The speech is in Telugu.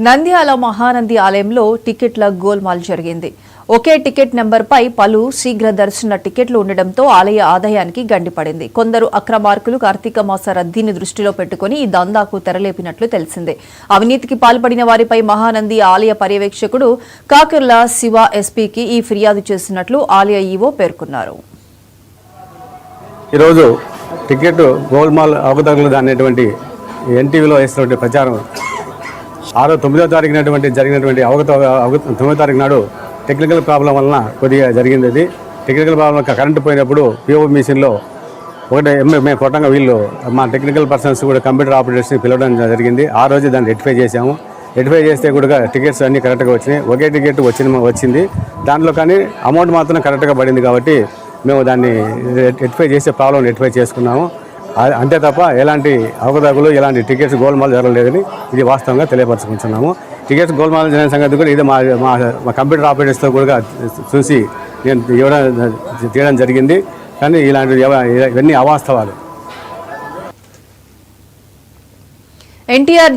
నంద్యాల మహానంది ఆలయంలో టికెట్ల గోల్మాల్ జరిగింది. ఒకే టికెట్ నెంబర్పై పలు శీఘ్ర దర్శన టికెట్లు ఉండడంతో ఆలయ ఆదాయానికి గండిపడింది. కొందరు అక్రమార్కులు కార్తీక మాస రద్దీని దృష్టిలో పెట్టుకుని ఈ దందాకు తెరలేపినట్లు తెలిసిందే. అవినీతికి పాల్పడిన వారిపై మహానంది ఆలయ పర్యవేక్షకుడు కాకర్ల శివ ఎస్పీకి ఈ ఫిర్యాదు చేసినట్లు ఆలయ ఈవో పేర్కొన్నారు. ఈరోజు టికెట్ గోల్మాల్ అవకతవకలు అనేటువంటి ఎన్టీవీలో వేసినటువంటి ప్రచారం 9వ తారీఖు జరిగినటువంటి 9వ తారీఖు నాడు టెక్నికల్ ప్రాబ్లం వలన కొద్దిగా జరిగింది. అది టెక్నికల్ ప్రాబ్లం కరెంటు పోయినప్పుడు పిఓ మిషన్లో మేము కొట్టంగా వీళ్ళు మా టెక్నికల్ పర్సన్స్ కూడా కంప్యూటర్ ఆపరేటర్స్ని పిలవడం జరిగింది. ఆ రోజు దాన్ని రెక్టిఫై చేశాము. రెక్టిఫై చేస్తే కూడా టికెట్స్ అన్నీ కరెక్ట్గా వచ్చినాయి. ఒకే టికెట్ వచ్చింది. దాంట్లో కానీ అమౌంట్ మాత్రం కరెక్ట్గా పడింది కాబట్టి మేము దాన్ని రెక్టిఫై చేసే ప్రాబ్లం రెక్టిఫై చేసుకున్నాము. అంతే తప్ప ఎలాంటి అవకతవకలు ఎలాంటి టికెట్స్ గోల్మాల్ జరగలేదని ఇది వాస్తవంగా తెలియపరచుకుంటున్నాము. టికెట్స్ గోల్మాల్ జరిగిన సంగతి కూడా ఇది మా కంప్యూటర్ ఆపరేటర్స్తో కూడా చూసి నేను తీయడం జరిగింది. కానీ ఇవన్నీ అవాస్తవాలు. ఎన్టీఆర్